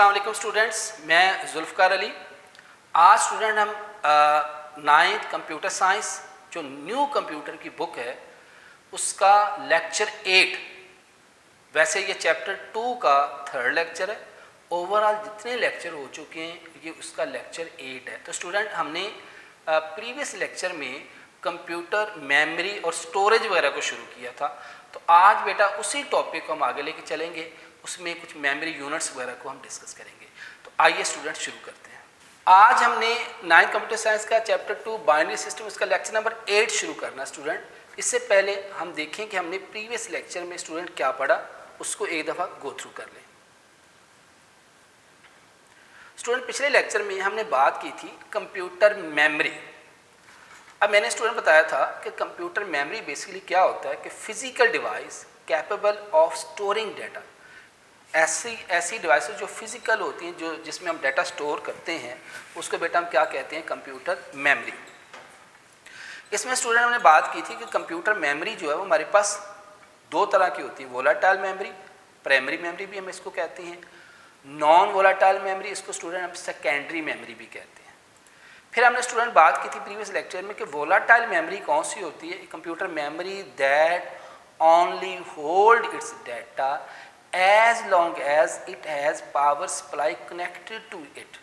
अस्सलाम वालेकुम स्टूडेंट्स, मैं जुल्फ़कार अली। आज स्टूडेंट हम नाइन्थ कंप्यूटर साइंस जो न्यू कंप्यूटर की बुक है उसका लेक्चर 8, वैसे ये चैप्टर 2 का थर्ड लेक्चर है। ओवरऑल जितने लेक्चर हो चुके हैं ये उसका लेक्चर 8 है। तो स्टूडेंट हमने प्रीवियस लेक्चर में कंप्यूटर मेमोरी और स्टोरेज वगैरह को शुरू किया था। तो आज बेटा उसी टॉपिक को हम आगे लेके चलेंगे, उसमें कुछ मेमोरी यूनिट्स वगैरह को हम डिस्कस करेंगे। तो आइए स्टूडेंट शुरू करते हैं। आज हमने नाइन्थ कंप्यूटर साइंस का चैप्टर 2 बाइनरी सिस्टम, इसका लेक्चर नंबर 8 शुरू करना स्टूडेंट। इससे पहले हम देखें कि हमने प्रीवियस लेक्चर में स्टूडेंट क्या पढ़ा, उसको एक दफ़ा गो थ्रू कर लें। स्टूडेंट पिछले लेक्चर में हमने बात की थी कंप्यूटर मेमोरी। अब मैंने स्टूडेंट बताया था कि कंप्यूटर मेमोरी बेसिकली क्या होता है कि physical device capable of storing data. ऐसी डिवाइसेस जो फिजिकल होती हैं, जो जिसमें हम डाटा स्टोर करते हैं, उसको बेटा हम क्या कहते हैं, कंप्यूटर मेमोरी। इसमें स्टूडेंट हमने बात की थी कि कंप्यूटर मेमोरी जो है वो हमारे पास दो तरह की होती है, वोलाटाइल मेमोरी, प्राइमरी मेमोरी भी हम इसको कहते हैं, नॉन वोलाटाइल मेमोरी, इसको स्टूडेंट हम सेकेंडरी मेमोरी भी कहते हैं। फिर हमने स्टूडेंट बात की थी प्रीवियस लेक्चर में कि वोलाटाइल मेमोरी कौन सी होती है, computer memory that only hold its data as long as it has power supply connected to it।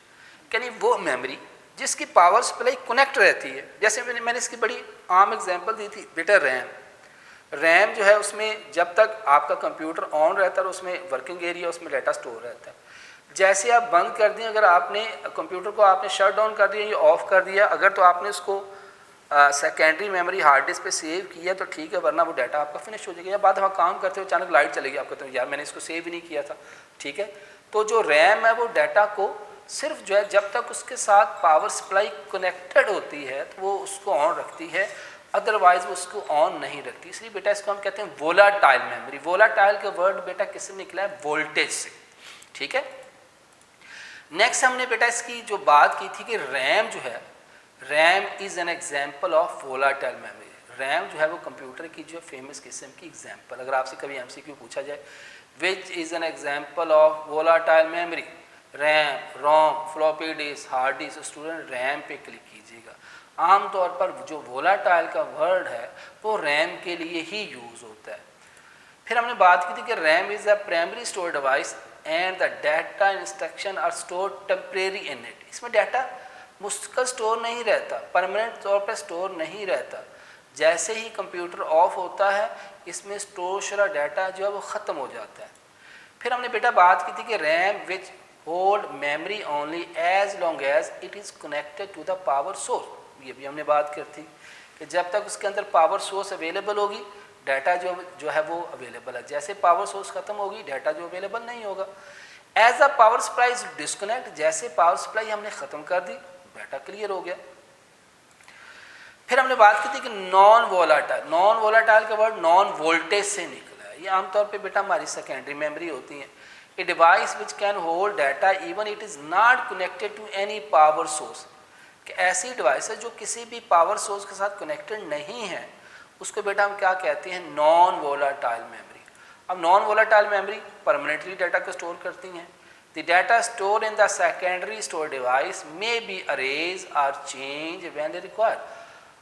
यानी वो मेमोरी जिसकी पावर सप्लाई कनेक्ट रहती है। जैसे मैंने इसकी बड़ी आम एग्जांपल दी थी बेटा, रैम जो है उसमें जब तक आपका कंप्यूटर ऑन रहता है उसमें वर्किंग एरिया, उसमें डाटा स्टोर रहता है। जैसे आप बंद कर दिए, अगर आपने कंप्यूटर को आपने शट डाउन कर दिया या ऑफ कर दिया, अगर तो आपने उसको सेकेंडरी मेमोरी हार्ड डिस्क पे सेव किया तो ठीक है, वरना वो डाटा आपका फिनिश हो जाएगा। या बाद वहाँ काम करते हो अचानक लाइट चलेगी, आप कहते हो यार मैंने इसको सेव ही नहीं किया था, ठीक है। तो जो रैम है वो डाटा को सिर्फ जो है जब तक उसके साथ पावर सप्लाई कनेक्टेड होती है तो वो उसको ऑन रखती है, अदरवाइज वो उसको ऑन नहीं रखती। इसलिए बेटा इसको हम कहते हैं वोलाटाइल मेमोरी। वोलाटाइल का वर्ड बेटा किससे निकला है, वोल्टेज से, ठीक है। नेक्स्ट हमने बेटा इसकी जो बात की थी कि रैम जो है, RAM is an example of volatile memory. RAM जो है वो कंप्यूटर की जो फेमस किस्म की एग्जाम्पल, अगर आपसे कभी एमसीक्यू पूछा जाए which is an example of volatile memory, RAM, ROM, floppy disk, hard disk, student RAM पे क्लिक कीजिएगा। आमतौर पर जो वोलाटाइल का वर्ड है वो रैम के लिए ही यूज़ होता है। फिर हमने बात की थी कि RAM is a primary store device and the data instruction are store temporary in it. इसमें डाटा मुस्तकिल स्टोर नहीं रहता, परमानेंट तौर पर स्टोर नहीं रहता। जैसे ही कंप्यूटर ऑफ होता है इसमें स्टोर शुदा डाटा जो है वो ख़त्म हो जाता है। फिर हमने बेटा बात की थी कि RAM which hold memory only as long as it is connected to the power source. ये भी हमने बात की थी कि जब तक उसके अंदर पावर सोर्स अवेलेबल होगी डाटा जो है वो अवेलेबल है। जैसे पावर सोर्स ख़त्म होगी डाटा जो अवेलेबल नहीं होगा। As a power supply is disconnect, जैसे पावर सप्लाई हमने ख़त्म कर दी डाटा क्लियर हो गया। फिर हमने बात की थी कि नॉन वोलाटाइल, नॉन वोलाटाइल का वर्ड नॉन वोल्टेज से निकला है। ये आमतौर पे बेटा हमारी सेकेंडरी मेमोरी होती है। A device which can hold data even it is not connected to any power source. कि ऐसी डिवाइस है जो किसी भी पावर सोर्स के साथ कनेक्टेड नहीं है, उसको बेटा हम क्या कहते हैं, नॉन वोलाटाइल मेमोरी। अब non volatile memory permanently data को स्टोर करती हैं। The data stored in the secondary store device may be erased or changed when they required।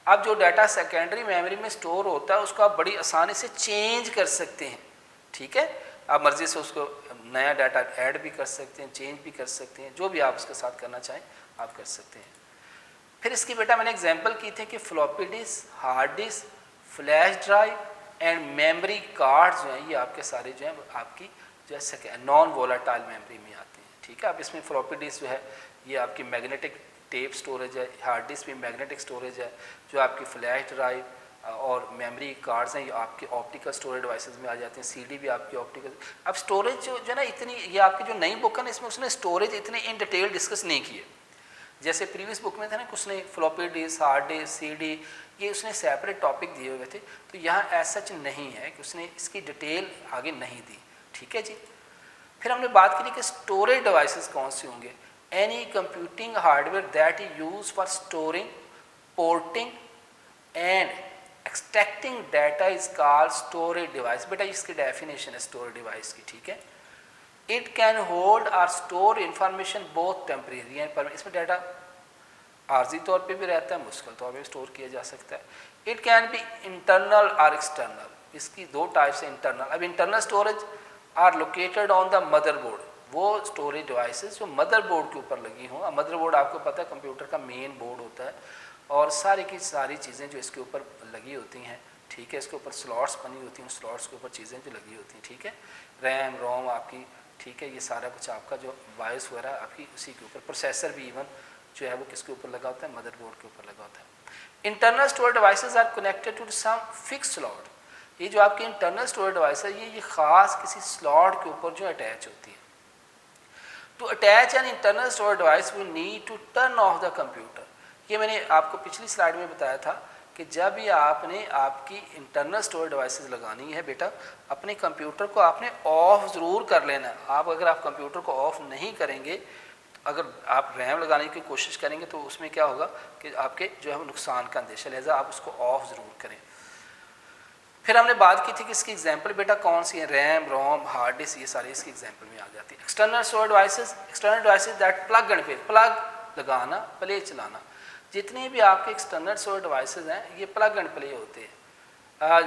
अब जो डाटा सेकेंडरी मेमोरी में स्टोर होता है उसको आप बड़ी आसानी से चेंज कर सकते हैं, ठीक है। आप मर्जी से उसको नया डाटा ऐड भी कर सकते हैं, चेंज भी कर सकते हैं, जो भी आप उसके साथ करना चाहें आप कर सकते हैं। फिर इसकी बेटा मैंने एग्जांपल की थी कि floppy disk, hard disc, flash drive and memory card जो हैं ये आपके सारे जो हैं आपकी जो है नॉन वोलाटाइल मेमोरी में आती हैं, ठीक है। अब इसमें फ्लॉपी डिस्क जो है ये आपकी मैग्नेटिक टेप स्टोरेज है, हार्ड डिस्क भी मैग्नेटिक स्टोरेज है, जो आपकी फ्लैश ड्राइव और मेमोरी कार्ड्स हैं ये आपके ऑप्टिकल स्टोरेज डिवाइसेस में आ जाते हैं, सीडी भी आपकी ऑप्टिकल। अब स्टोरेज जो है ना इतनी, ये आपकी जो नई बुक है ना इसमें उसने स्टोरेज इतने इन डिटेल डिस्कस नहीं किए। जैसे प्रीवियस बुक में था ना उसने floppy disk, hard disc, CD ये उसने सेपरेट टॉपिक दिए हुए थे, तो यहाँ ऐसा सच नहीं है कि उसने इसकी डिटेल आगे नहीं दी, ठीक है जी। फिर हमने बात की कि स्टोरेज डिवाइसेस कौन से होंगे, any computing hardware that is use for storing, porting and extracting data is called storage device. बेटा इसकी डेफिनेशन है स्टोरेज डिवाइस की, ठीक है। इट कैन होल्ड और store information both temporary and permanent. इसमें डाटा आर्जी तौर पे भी रहता है, मुश्किल तौर पे स्टोर किया जा सकता है। इट कैन बी इंटरनल और एक्सटर्नल, इसकी दो टाइप्स है इंटरनल। अब internal storage are located on the motherboard, वो स्टोरेज डिवाइसेस जो मदरबोर्ड के ऊपर लगी हों। मदरबोर्ड आपको पता है कंप्यूटर का मेन बोर्ड होता है और सारी की सारी चीज़ें जो इसके ऊपर लगी होती हैं, ठीक है, इसके ऊपर स्लॉट्स बनी होती हैं, स्लॉट्स के ऊपर चीज़ें जो लगी होती हैं, ठीक है, रैम रोम आपकी, ठीक है, ये सारा कुछ आपका जो बायस वगैरह आपकी उसी के ऊपर, प्रोसेसर भी इवन जो है वो किसके ऊपर लगा होता है, मदरबोर्ड के ऊपर लगा होता है। Internal storage devices are connected to some fix slot, ये जो आपकी इंटरनल स्टोरेज डिवाइस है ये ख़ास किसी स्लॉट के ऊपर जो अटैच होती है। To attach an internal storage device we need to turn off the computer, ये मैंने आपको पिछली स्लाइड में बताया था कि जब ये आपने आपकी इंटरनल स्टोरेज डिवाइसेस लगानी है बेटा, अपने कंप्यूटर को आपने ऑफ ज़रूर कर लेना है। आप अगर आप कंप्यूटर को ऑफ नहीं करेंगे, अगर आप रैम लगाने की कोशिश करेंगे तो उसमें क्या होगा कि आपके जो है वो नुकसान का अंदेशा, लिहाजा आप उसको ऑफ ज़रूर करें। फिर हमने बात की थी कि इसकी एग्जांपल बेटा कौन सी है, रैम रोम हार्ड डिस्क, ये सारी इसकी एग्जांपल में आ जाती है। External storage devices, external devices that plug and play, plug लगाना प्ले चलाना, जितने भी आपके एक्सटर्नल स्टोरेज डिवाइसेस हैं ये प्लग एंड प्ले होते हैं।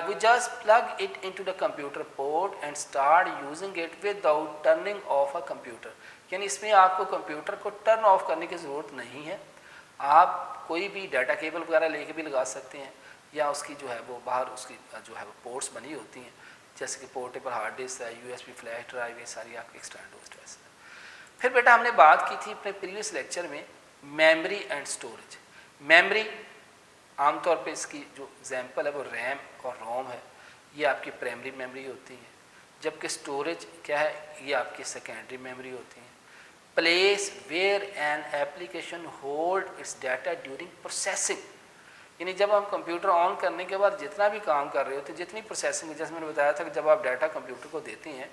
We just plug it into the computer port and start using it without turning off a computer, यानी इसमें आपको कंप्यूटर को टर्न ऑफ करने की ज़रूरत नहीं है। आप कोई भी डाटा केबल वगैरह लेके भी लगा सकते हैं या उसकी जो है वो बाहर उसकी जो है वो पोर्ट्स बनी होती हैं, जैसे कि पोर्टेबल हार्ड डिस्क है, यूएसबी फ्लैश ड्राइव, ये सारी आपकी एक्सटर्नल डिवाइस है। फिर बेटा हमने बात की थी अपने प्रीवियस लेक्चर में मेमोरी एंड स्टोरेज। मेमोरी आमतौर पे इसकी जो एग्जांपल है वो रैम और रोम है, ये आपकी प्राइमरी मेमोरी होती है, जबकि स्टोरेज क्या है, ये आपकी सेकेंडरी मेमोरी होती है। Place where an application hold its data during processing, यानी जब हम कंप्यूटर ऑन करने के बाद जितना भी काम कर रहे होते हैं, जितनी प्रोसेसिंग, जैसे मैंने बताया था कि जब आप डाटा कंप्यूटर को देते हैं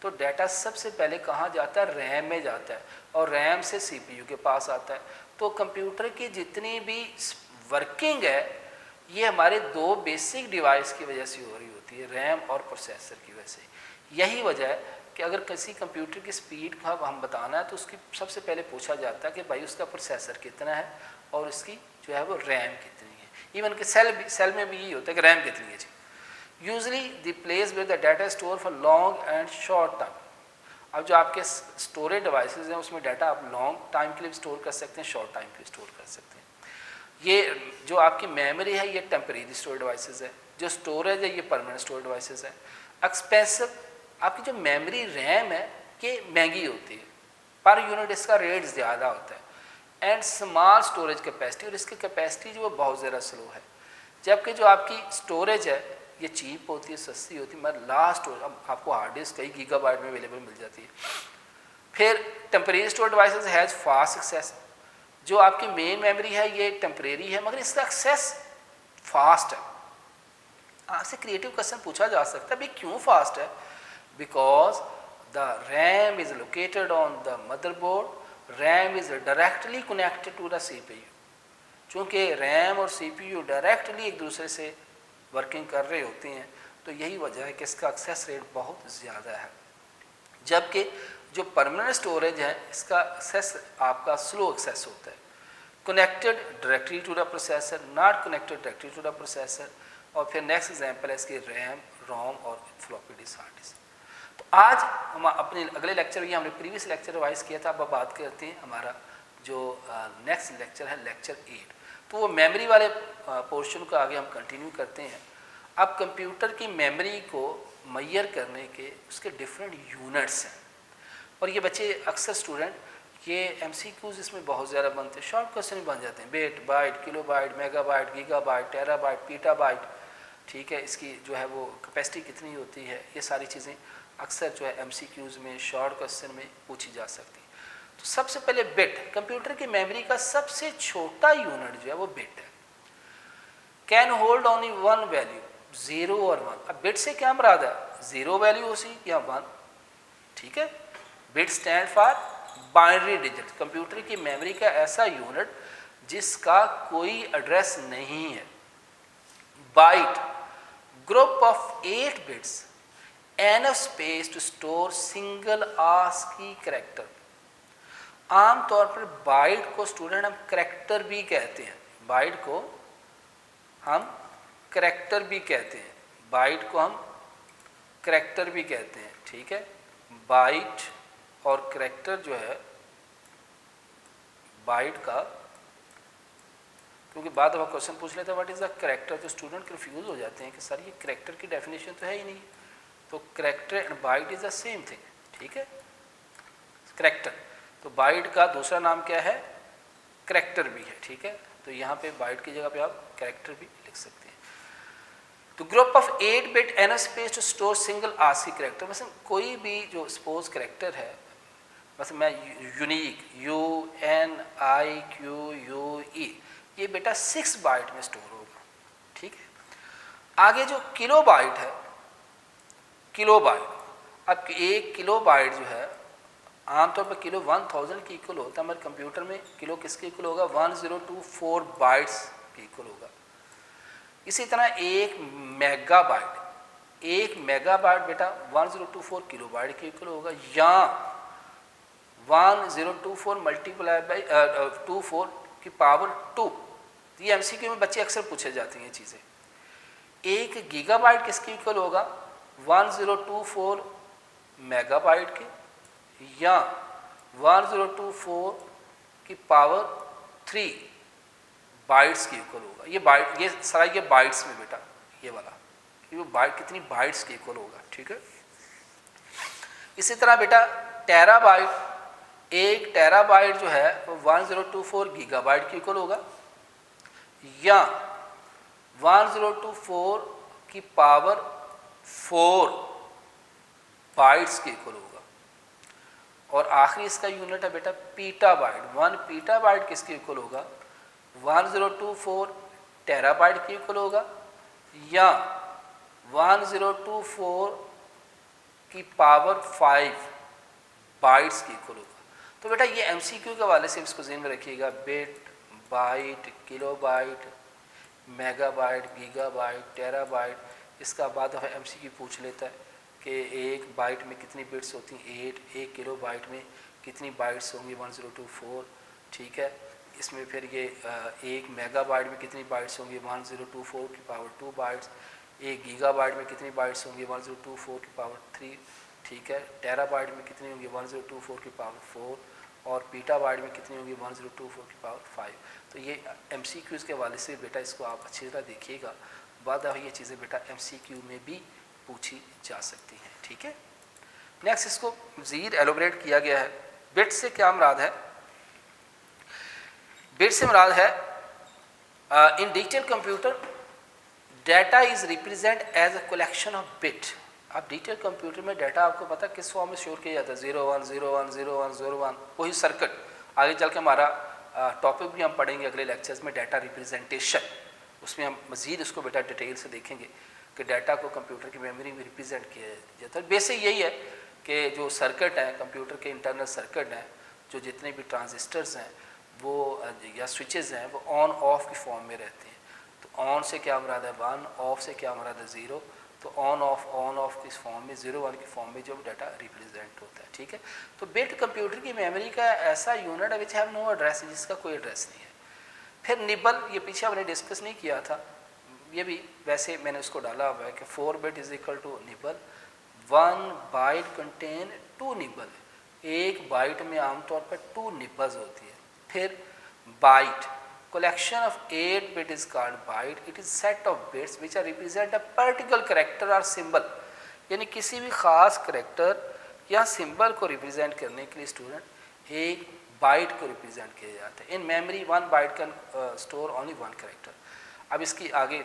तो डाटा सबसे पहले कहाँ जाता है, रैम में जाता है और रैम से सीपीयू के पास आता है। तो कंप्यूटर की जितनी भी वर्किंग है ये हमारे दो बेसिक डिवाइस की वजह से हो रही होती है, रैम और प्रोसेसर की वजह से। यही वजह है कि अगर किसी कंप्यूटर की स्पीड का हम बताना है तो उसकी सबसे पहले पूछा जाता है कि भाई उसका प्रोसेसर कितना है और उसकी जो है वो रैम कितनी है। इवन के सेल में भी यही होता है कि रैम कितनी है जी। Usually the place where the data store for long and short time, अब जो आपके स्टोरेज डिवाइसेस हैं उसमें डाटा आप लॉन्ग टाइम के लिए स्टोर कर सकते हैं, शॉर्ट टाइम के लिए स्टोर कर सकते हैं। ये जो आपकी मेमोरी है ये टेम्परेरी स्टोरेज डिवाइसेस है, जो स्टोरेज है ये परमानेंट स्टोरेज डिवाइसेस है। एक्सपेंसिव आपकी जो मेमोरी रैम है ये महंगी होती है, पर यूनिट इसका रेट ज़्यादा होता है। एंड स्मॉल स्टोरेज कैपेसिटी, और इसकी कैपेसिटी जो है बहुत ज़्यादा स्लो है। जबकि जो आपकी स्टोरेज है ये चीप होती है, सस्ती होती है, मगर लास्ट अब आपको हार्ड डिस्क कई गीगाबाइट में अवेलेबल मिल जाती है। फिर temporary storage devices has fast access, जो आपकी मेन मेमोरी है ये टेम्परेरी है मगर इसका एक्सेस फास्ट है। आपसे क्रिएटिव क्वेश्चन पूछा जा सकता है भाई क्यों फास्ट है, because the RAM is located on the motherboard, RAM is directly connected to the CPU. चूँकि रैम और सीपीयू डायरेक्टली एक दूसरे से वर्किंग कर रहे होते हैं तो यही वजह है कि इसका एक्सेस रेट बहुत ज़्यादा है। जबकि जो परमानेंट स्टोरेज है इसका एक्सेस आपका स्लो एक्सेस होता है, connected directly to the processor, not connected directly to the processor. और फिर नेक्स्ट एग्जांपल है इसकी रैम रोम और फ्लॉपी डिस्क हार्ड डिस्क। तो आज हम अपने अगले लेक्चर, ये हमने प्रीवियस लेक्चर रिवाइज किया था, अब बात करते हैं हमारा जो नेक्स्ट लेक्चर है लेक्चर 8। तो वो मेमोरी वाले पोर्शन को आगे हम कंटिन्यू करते हैं। अब कंप्यूटर की मेमोरी को मैयर करने के उसके डिफरेंट यूनिट्स हैं, और ये बच्चे अक्सर स्टूडेंट ये एमसीक्यूज इसमें बहुत ज़्यादा बनते हैं, शॉर्ट क्वेश्चन ही बन जाते हैं, bit byte kilobyte megabyte gigabyte terabyte petabyte, ठीक है, इसकी जो है वो कैपेसिटी कितनी होती है, ये सारी चीज़ें अक्सर जो है एमसीक्यूज में शॉर्ट क्वेश्चन में पूछी जा सकती है। तो सबसे पहले बिट, कंप्यूटर की मेमोरी का सबसे छोटा यूनिट जो है वो बिट है, can hold only one value, 0 और 1। अब बिट से क्या मुराद है, 0 वैल्यू उसी या 1, ठीक है। Bit stand for binary digit, computer की मेमोरी का ऐसा यूनिट जिसका कोई एड्रेस नहीं है। Byte, group of 8 bits enough space to store single ASCII character. आमतौर पर बाइट को स्टूडेंट हम करेक्टर भी कहते हैं, बाइट को हम करेक्टर भी कहते हैं, बाइट को हम करेक्टर भी कहते हैं, ठीक है। बाइट और करेक्टर जो है, बाइट का, क्योंकि बाद में क्वेश्चन पूछ लेते हैं व्हाट इज़ द करेक्टर, तो स्टूडेंट कंफ्यूज हो जाते हैं कि सर ये करेक्टर की डेफिनेशन तो है ही नहीं। तो character and byte is the same thing, ठीक है। करेक्टर, तो बाइट का दूसरा नाम क्या है, करेक्टर भी है, ठीक है। तो यहाँ पे बाइट की जगह पे आप करेक्टर भी लिख सकते हैं। तो group of 8 bit enough space to store single ASCII character, मतलब कोई भी जो सपोज करेक्टर है, बस मैं यूनिक UNIQUE, ये बेटा 6 बाइट में स्टोर होगा, ठीक है। आगे जो किलो बाइट है, किलो बाइट, अब 1 किलो बाइट जो है आमतौर पर किलो 1000 के इक्वल होता है, हमारे कंप्यूटर में किलो किसके इक्वल होगा, 1024 बाइट्स के इक्वल होगा। इसी तरह 1 मेगाबाइट, 1 मेगाबाइट बेटा 1024 किलो बाइट के इक्वल होगा, या 1024 मल्टीप्लाई बाई 24 की पावर 2। ये एमसीक्यू में बच्चे अक्सर पूछे जाती हैं चीज़ें। 1 गीगाबाइट किसके इक्वल होगा, 1024 मेगाबाइट के, या 1024 की पावर 3 बाइट्स की इक्वल होगा। ये बाइट, ये सारा ये बाइट्स में बेटा, ये वाला ये बाइट कितनी बाइट्स की इक्वल होगा, ठीक है। इसी तरह बेटा टेराबाइट, 1 टेराबाइट जो है वो 1024 गीगाबाइट की इक्वल होगा, या 1024 की पावर 4 बाइट्स की इक्वल होगा। और आखिरी इसका यूनिट है बेटा पीटाबाइट, 1 पीटाबाइट किसके इक्वल होगा, 1024 टेराबाइट के इक्वल होगा, या 1024 की पावर 5 बाइट्स की इक्वल होगा। तो बेटा ये एमसीक्यू के हवाले से इसको ज़हन में रखिएगा, bit, byte, kilobyte, megabyte, gigabyte, terabyte. इसका बाद एमसीक्यू पूछ लेता है कि 1 बाइट में कितनी बिट्स होती हैं, 8, 1 किलो बाइट में कितनी बाइट्स होंगी, 1024, ठीक है। इसमें फिर ये 1 मेगाबाइट में कितनी बाइट्स होंगी, 1024 की पावर 2 बाइट्स, 1 गीगाबाइट में कितनी बाइट्स होंगी, 1024 की पावर 3, ठीक है। टेराबाइट में कितनी होंगी, 1024 की पावर 4, और पीटाबाइट में कितनी होंगी, 1024 की पावर 5। तो ये एमसीक्यूज़ के हवाले से बेटा इसको आप अच्छी तरह देखिएगा, बाद ये चीज़ें बेटा एमसीक्यू में भी पूछी जा सकती हैं, ठीक है। नेक्स्ट इसको मज़ीद एलोबरेट किया गया है। बिट से क्या मुराद है, बिट से मुराद है in digital computer data is represent as a collection of bit. अब डिजिटल कंप्यूटर में डाटा आपको पता किस फॉर्म में स्टोर किया जाता है, 01 01 01 01, वही सर्किट। आगे चल के हमारा टॉपिक भी हम पढ़ेंगे अगले लेक्चर्स में, डाटा रिप्रेजेंटेशन, उसमें हम मज़ीद इसको बेटा डिटेल से देखेंगे कि डाटा को कंप्यूटर की मेमोरी में रिप्रेजेंट किया जाता है। बेसिक यही है कि जो सर्किट हैं कंप्यूटर के, इंटरनल सर्किट हैं, जो जितने भी ट्रांजिस्टर्स हैं वो या स्विचेस हैं, वो ऑन ऑफ की फॉर्म में रहते हैं। तो ऑन से क्या मुराद है 1, ऑफ से क्या मुराद है 0। तो ऑन ऑफ की फॉर्म में 01 की फॉर्म में जो डाटा रिप्रेजेंट होता है, ठीक है। तो बिट कंप्यूटर की मेमोरी का ऐसा यूनिट है विच हैव नो एड्रेस, जिसका कोई एड्रेस नहीं है। फिर निबल, ये पीछे हमने डिस्कस नहीं किया था, ये भी वैसे मैंने उसको डाला हुआ है कि 4 bit is equal to nibble, 1 byte contain 2 nibble. 1 byte में आमतौर पर 2 निबल्स होती है। फिर byte, collection of 8 bit is called byte. It is set of bits which are represent a particular character or symbol, यानी किसी भी ख़ास करेक्टर या सिंबल को रिप्रेजेंट करने के लिए स्टूडेंट एक बाइट को रिप्रेजेंट किया जाता है। In memory 1 byte can store only 1 character. अब इसकी आगे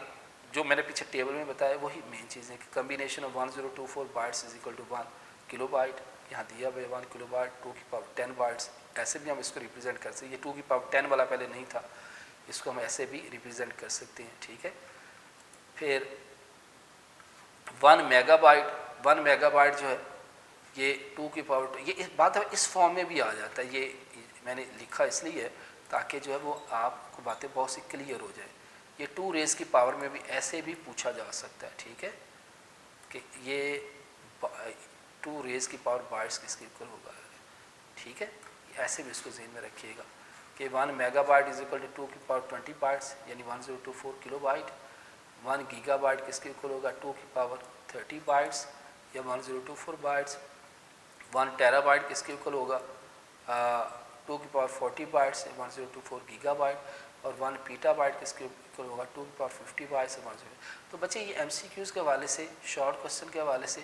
जो मैंने पीछे टेबल में बताया वही मेन चीज़ है कि combination of 1024 bytes is equal to 1 kilo byte. यहाँ दिया हुआ 1 किलो बाइट, 2 की पावर 10 बाइट्स, ऐसे भी हम इसको रिप्रेजेंट कर सकते हैं। ये 2 की पावर 10 वाला पहले नहीं था, इसको हम ऐसे भी रिप्रेजेंट कर सकते हैं, ठीक है। फिर 1 मेगाबाइट जो है ये 2 की पावर 2, ये इस बात है इस फॉर्म में भी आ जाता है। ये मैंने लिखा इसलिए है ताकि जो है वो आपको बातें बहुत सी क्लियर हो जाए। ये 2 रेज़ की पावर में भी ऐसे भी पूछा जा सकता है, ठीक है, कि ये 2 रेज की पावर बाइट्स किसके इक्वल होगा, ठीक है। ऐसे भी इसको ज़हन में रखिएगा कि 1 मेगाबाइट इज इक्वल टू 2 की पावर 20 बाइट्स यानी 1024 किलोबाइट। 1 गीगाबाइट किसके इक्वल होगा, 2 की पावर 30 बाइट्स या 1024 बाइट्स। 1 टेराबाइट किसके इक्वल होगा, 2 की पावर 40 बाइट्स 1024 गीगाबाइट। और 1 पीटाबाइट किसके इक्वल होगा, 2 की पावर 50 बाइट्स 10। तो बच्चे ये MCQs के हवाले से, शॉर्ट क्वेश्चन के हवाले से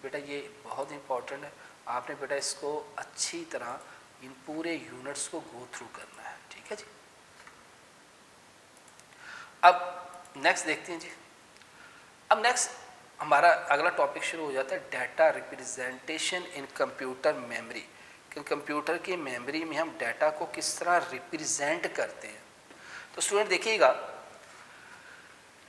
बेटा ये बहुत इंपॉर्टेंट है। आपने बेटा इसको अच्छी तरह इन पूरे यूनिट्स को गो थ्रू करना है, ठीक है जी। अब नेक्स्ट देखते हैं जी। अब नेक्स्ट हमारा अगला टॉपिक शुरू हो जाता है data representation in computer memory, कि कंप्यूटर की मेमोरी में हम डाटा को किस तरह रिप्रेजेंट करते हैं। तो स्टूडेंट देखिएगा,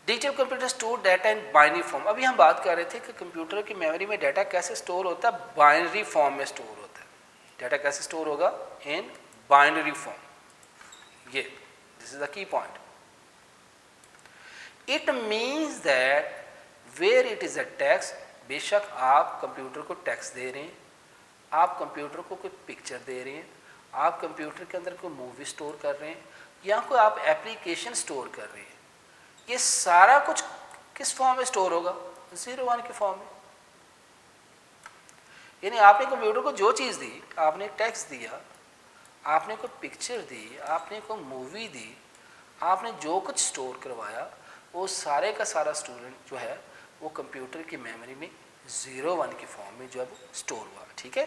digital computer store data in binary form. अभी हम बात कर रहे थे कि कंप्यूटर की मेमोरी में डाटा कैसे स्टोर होता है, बाइनरी फॉर्म में स्टोर होता है। डाटा कैसे स्टोर होगा, इन बाइनरी फॉर्म। ये this is the key point. It means that where it is a text, बेशक आप कंप्यूटर को टेक्स्ट दे रहे हैं, आप कंप्यूटर को कोई पिक्चर दे रहे हैं, आप कंप्यूटर के अंदर कोई मूवी स्टोर कर रहे हैं या कोई आप एप्लीकेशन स्टोर कर रहे हैं, ये सारा कुछ किस फॉर्म में स्टोर होगा, 0-1 के फॉर्म में। यानी आपने कंप्यूटर को जो चीज़ दी, आपने टेक्स्ट दिया, आपने कोई पिक्चर दी, आपने कोई मूवी दी, आपने जो कुछ स्टोर करवाया, वो सारे का सारा स्टूडेंट जो है वो कंप्यूटर की मेमोरी में 0-1 के फॉर्म में जो है वो स्टोर हुआ, ठीक है।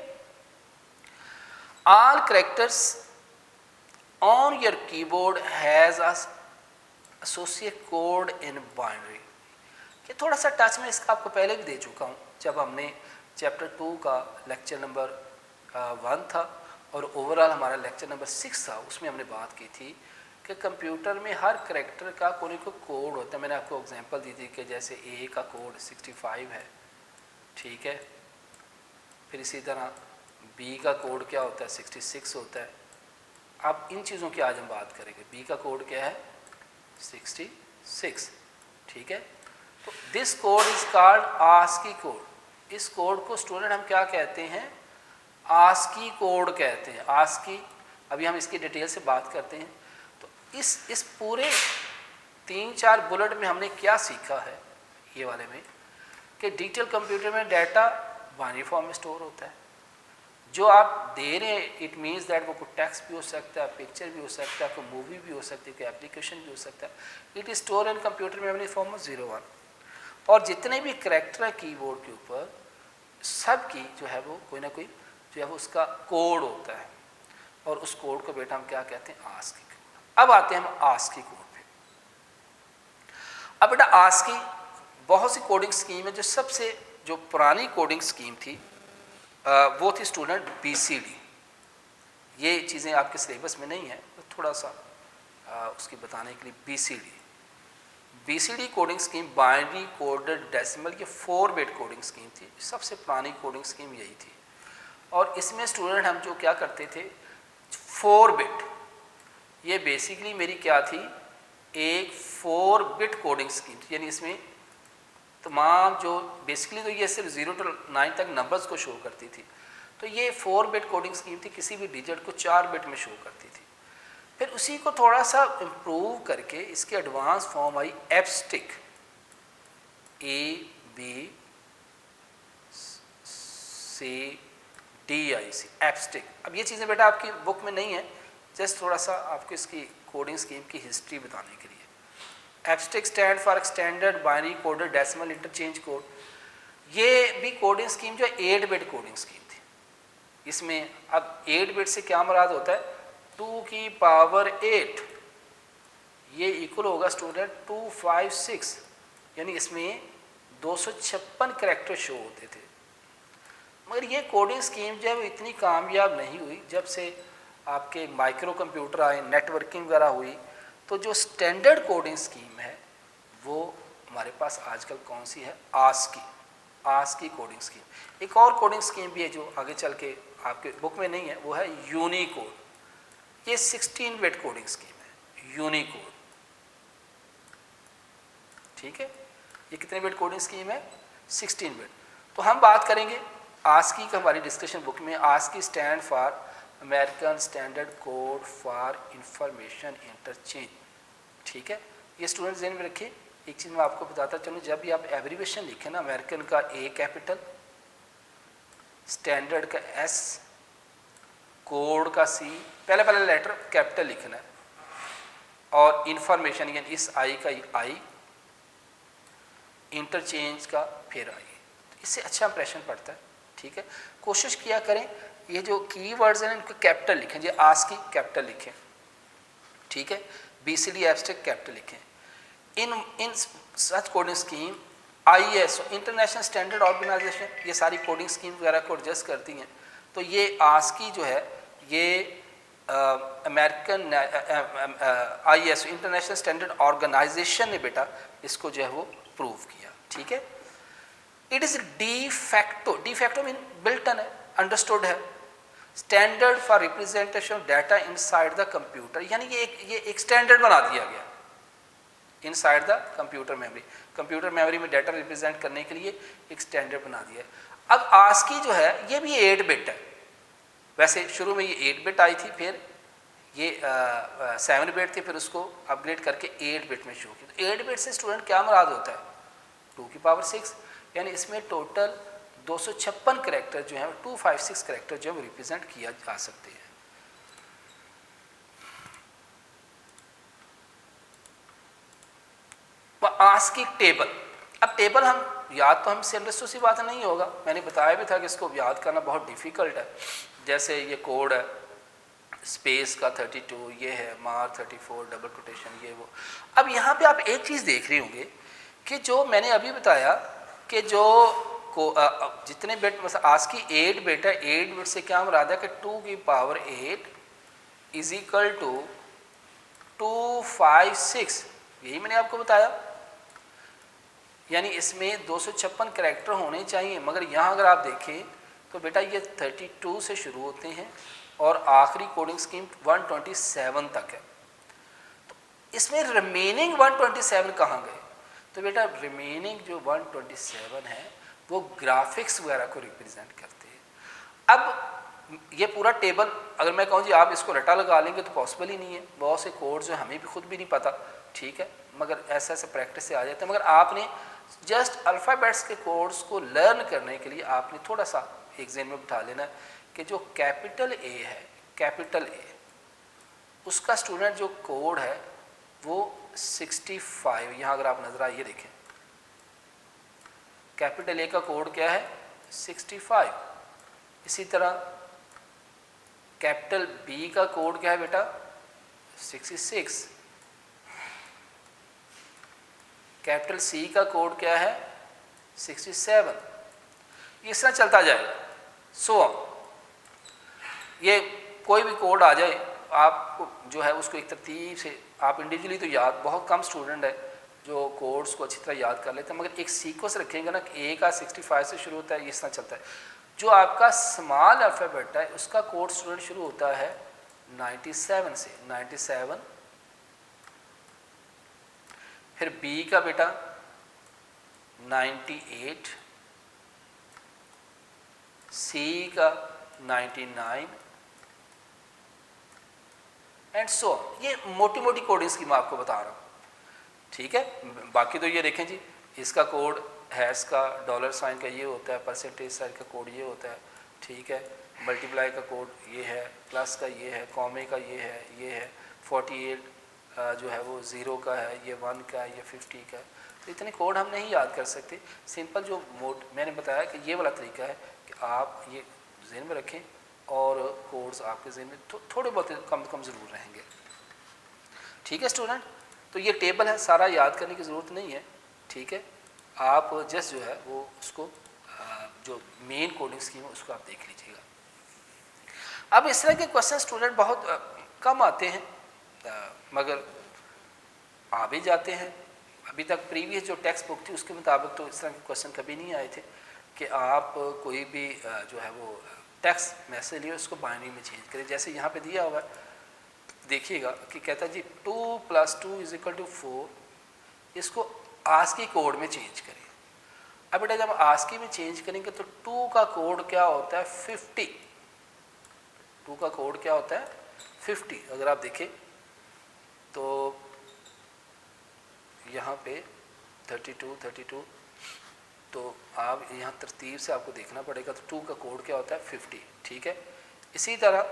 All characters on your keyboard has a associate code in binary. ये थोड़ा सा टच में इसका आपको पहले भी दे चुका हूँ जब हमने चैप्टर 2 का लेक्चर नंबर 1 था और ओवरऑल हमारा लेक्चर नंबर 6 था, उसमें हमने बात की थी कि कंप्यूटर में हर करैक्टर का कोई कोई कोड होता है। मैंने आपको एग्जांपल दी थी कि जैसे ए का कोड 65 है, ठीक है। फिर इसी तरह बी का कोड क्या होता है, 66 होता है। अब इन चीज़ों की आज हम बात करेंगे। बी का कोड क्या है, 66, ठीक है। तो this code is called ASCII code. इस कोड को स्टूडेंट हम क्या कहते हैं, आस्की कोड कहते हैं। आस्की, अभी हम इसकी डिटेल से बात करते हैं। तो इस पूरे 3-4 बुलेट में हमने क्या सीखा है, ये वाले में, कि डिजिटल कंप्यूटर में डाटा बाइनरी फॉर्म में स्टोर होता है। जो आप दे रहे हैं इट मीन्स दैट वो कोई टेक्स्ट भी हो सकता है, पिक्चर भी हो सकता है, कोई मूवी भी हो सकती है, कोई एप्लीकेशन भी हो सकता है। It is store in computer memory form में 0-1। और जितने भी करैक्टर है कीबोर्ड के ऊपर, सब की जो है वो कोई ना कोई जो है वो उसका कोड होता है, और उस कोड को बेटा हम क्या कहते हैं, आस्की कोड। अब आते हैं हम आस्की कोड पे। अब बेटा आस्की बहुत सी कोडिंग स्कीम है। जो सबसे जो पुरानी कोडिंग स्कीम थी वो थी स्टूडेंट BCD। ये चीज़ें आपके सिलेबस में नहीं है, तो थोड़ा सा उसकी बताने के लिए BCD coding scheme, binary coded decimal, ये 4 बिट कोडिंग स्कीम थी। सबसे पुरानी कोडिंग स्कीम यही थी। और इसमें स्टूडेंट हम जो क्या करते थे, 4 बिट, ये बेसिकली मेरी क्या थी, एक 4 बिट कोडिंग स्कीम थी। यानी इसमें तमाम जो बेसिकली तो ये सिर्फ 0 to 9 तक नंबर्स को शो करती थी। तो ये 4 बिट कोडिंग स्कीम थी, किसी भी डिजिट को 4 बिट में शो करती थी। फिर उसी को थोड़ा सा इम्प्रूव करके इसकी एडवांस फॉर्म आई एप्स्टिक, ABCDIC, एप्स्टिक। अब ये चीज़ें बेटा आपकी बुक में नहीं है, जस्ट थोड़ा सा आपको इसकी कोडिंग स्कीम की हिस्ट्री बताने के लिए। EBCDIC stand for extended binary coded decimal interchange code. ये भी कोडिंग स्कीम जो 8 बिट कोडिंग स्कीम थी। इसमें अब 8 बिट से क्या मुराद होता है, 2 की पावर 8, ये इक्वल होगा स्टूडेंट 256। यानी इसमें 256 करैक्टर शो होते थे। मगर ये कोडिंग स्कीम जो है वो इतनी कामयाब नहीं हुई। जब से आपके माइक्रो कंप्यूटर आए, नेटवर्किंग वगैरह हुई, तो जो स्टैंडर्ड कोडिंग स्कीम है वो हमारे पास आजकल कौन सी है, आस्की कोडिंग स्कीम। एक और कोडिंग स्कीम भी है जो आगे चल के आपके बुक में नहीं है, वो है यूनिकोड। ये 16 बिट कोडिंग स्कीम है, यूनिकोड, ठीक है। ये कितने बिट कोडिंग स्कीम है, 16 बिट। तो हम बात करेंगे आस्की का, हमारी डिस्कशन बुक में ASCII stand for American standard code for information interchange. ठीक है, ये स्टूडेंट ध्यान में रखिए। एक चीज़ मैं आपको बताता चलूँ, जब भी आप एब्रीविएशन लिखें ना, अमेरिकन का ए कैपिटल, स्टैंडर्ड का एस, कोड का सी, पहले पहले लेटर कैपिटल लिखना है, और इंफॉर्मेशन यानी इस आई का आई, इंटरचेंज का फिर आई, इससे अच्छा इंप्रेशन पड़ता है। ठीक है, कोशिश किया करें ये जो कीवर्ड्स हैं इनको कैपिटल लिखें, जो आस्की कैपिटल लिखें। ठीक है, BCD एब्स्ट्रैक्ट कैपिटल लिखें। In such coding scheme ISO international standard organisation ये सारी कोडिंग स्कीम वगैरह को एडजस्ट करती हैं। तो ये आस्की जो है ये American ISO international standard organisation ने बेटा इसको जो है वो प्रूव किया। ठीक है, it is de facto mean built-in है, अंडरस्टूड है, standard for representation of data inside the computer, यानी ये एक स्टैंडर्ड बना दिया गया inside the computer memory. Computer memory में डाटा रिप्रेजेंट करने के लिए एक स्टैंडर्ड बना दिया है। अब आस्की जो है ये भी 8 बिट है, वैसे शुरू में ये 8 बिट आई थी, फिर ये 7 बिट थी, फिर उसको अपग्रेड करके 8 बिट में शो की। तो 8 बिट से स्टूडेंट क्या मुराद होता है, 2 की पावर 6, यानी इसमें टोटल 256 करेक्टर जो है 256 करेक्टर जो है रिप्रेजेंट किया जा सकते हैं। आस्की टेबल, अब टेबल हम याद तो हमसे अंडरस्टूड सी बात नहीं होगा, मैंने बताया भी था कि इसको याद करना बहुत डिफ़िकल्ट है। जैसे ये कोड है स्पेस का 32, ये है मार 34 डबल कोटेशन ये वो। अब यहाँ पे आप एक चीज़ देख रहे होंगे कि जो मैंने अभी बताया कि जो जितने बिट मतलब आस्की 8 बिट है, 8 बिट से क्या मुराद है कि 2 की पावर 8 इज इक्वल टू 256, यही मैंने आपको बताया। यानी इसमें 256 करैक्टर होने चाहिए, मगर यहाँ अगर आप देखें तो बेटा ये 32 से शुरू होते हैं और आखिरी कोडिंग स्कीम 127 तक है। तो इसमें रिमेनिंग 127 कहाँ गए, तो बेटा रिमेनिंग जो 127 है वो ग्राफिक्स वगैरह को रिप्रेजेंट करते हैं। अब ये पूरा टेबल अगर मैं कहूँ जी आप इसको रटा लगा लेंगे तो पॉसिबल ही नहीं है, बहुत से कोड जो हमें भी खुद भी नहीं पता। ठीक है, मगर ऐसा ऐसा प्रैक्टिस से आ जाते हैं, मगर आपने जस्ट अल्फ़ाबेट्स के कोड्स को लर्न करने के लिए आपने थोड़ा सा एक ज़हन में बिठा लेना कि जो कैपिटल ए है, कैपिटल ए उसका स्टूडेंट जो कोड है वो 65, यहाँ अगर आप नजर आइए देखें कैपिटल ए का कोड क्या है 65। इसी तरह कैपिटल बी का कोड क्या है बेटा 66, कैपिटल सी का कोड क्या है 67, इस तरह चलता जाएगा। सो ये कोई भी कोड आ जाए आपको जो है उसको एक तरतीब से आप इंडिविजुअली तो याद, बहुत कम स्टूडेंट है जो कोड्स को अच्छी तरह याद कर लेते हैं, मगर एक सीक्वेंस रखेंगे ना कि ए का 65 से शुरू होता है, इस तरह चलता है। जो आपका स्मॉल अल्फ़ाबेट है उसका कोड स्टूडेंट शुरू होता है 97 से, 97, फिर बी का बेटा 98, सी का 99 एंड सो। ये मोटी मोटी कोडिंग स्कीम आपको बता रहा हूँ। ठीक है, बाकी तो ये देखें जी इसका कोड हैश का $साइन का ये होता है, परसेंटेज साइन का कोड ये होता है। ठीक है, मल्टीप्लाई का कोड ये है, प्लस का ये है, कॉमे का ये है 48 जो है वो 0 का है, ये 1 का है, ये 50 का है। तो इतने कोड हम नहीं याद कर सकते। सिंपल जो मोड मैंने बताया कि ये वाला तरीका है कि आप ये ज़हन में रखें और कोड्स आपके ज़हन में थोड़े बहुत कम ज़रूर रहेंगे। ठीक है स्टूडेंट, तो ये टेबल है, सारा याद करने की ज़रूरत नहीं है। ठीक है, आप जस्ट जो है वो उसको जो मेन कोडिंग स्कीम है उसको आप देख लीजिएगा। अब इस तरह के क्वेश्चन स्टूडेंट बहुत कम आते हैं, मगर आ भी जाते हैं। अभी तक प्रीवियस जो टेक्स्ट बुक थी उसके मुताबिक तो इस तरह के क्वेश्चन कभी नहीं आए थे कि आप कोई भी जो है वो टेक्स्ट मैसेज लिए उसको बाइनरी में चेंज करें। जैसे यहाँ पे दिया हुआ है, देखिएगा कि कहता है जी 2 + 2 = 4, इसको आस्की कोड में चेंज करें। अब बेटा जब आस्की में चेंज करेंगे तो 2 का कोड क्या होता है 50, 2 का कोड क्या होता है 50। अगर आप देखें तो यहाँ पे 32, तो आप यहाँ तरतीब से आपको देखना पड़ेगा। तो 2 का कोड क्या होता है 50, ठीक है। इसी तरह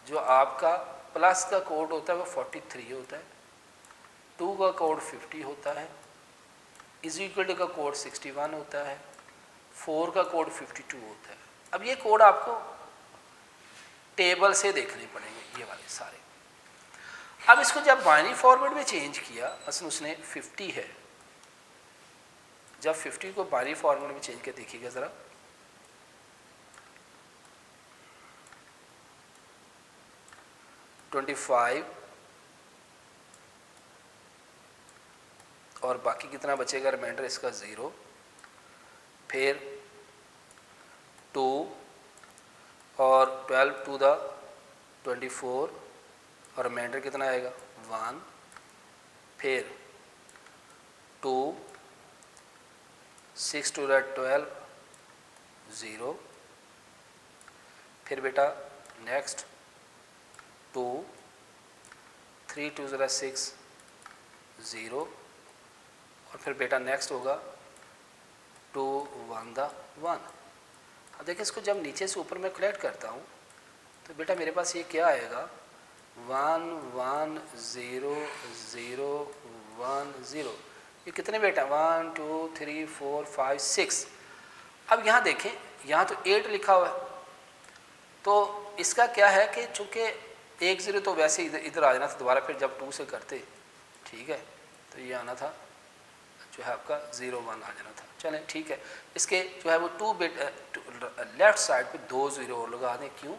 जो आपका प्लस का कोड होता है वो 43 होता है, 2 का कोड 50 होता है, इज इक्वल का कोड 61 होता है, 4 का कोड 52 होता है। अब ये कोड आपको टेबल से देखने पड़ेंगे ये वाले सारे। अब इसको जब बाइनरी फॉर्मेट में चेंज किया, असल उसने 50 है, जब 50 को बाइनरी फॉर्मेट में चेंज किया देखिएगा ज़रा, $25 और बाकी कितना बचेगा रिमाइंडर इसका 0, फिर 2 और 12 टू द 24 और रिमाइंडर कितना आएगा 1, फिर 2 6 टू द 12 0, फिर बेटा नेक्स्ट 2 3 टू ज़रा 6 0, और फिर बेटा नेक्स्ट होगा 2 1 द 1। अब देखिए इसको जब नीचे से ऊपर मैं कलेक्ट करता हूँ तो बेटा मेरे पास ये क्या आएगा 1 1 0 0 1 0। ये कितने बेटा 1 2 3 4 5 6। अब यहाँ देखें, यहाँ तो 8 लिखा हुआ है, तो इसका क्या है कि चूँकि 1 0 तो वैसे इधर आ जाना था दोबारा, फिर जब 2 से करते ठीक है तो ये आना था जो है आपका 0 1 आ जाना था। चलें ठीक है, इसके जो है वो 2 बिट लेफ़्ट साइड पे 2 0 और लगा दें, क्यों,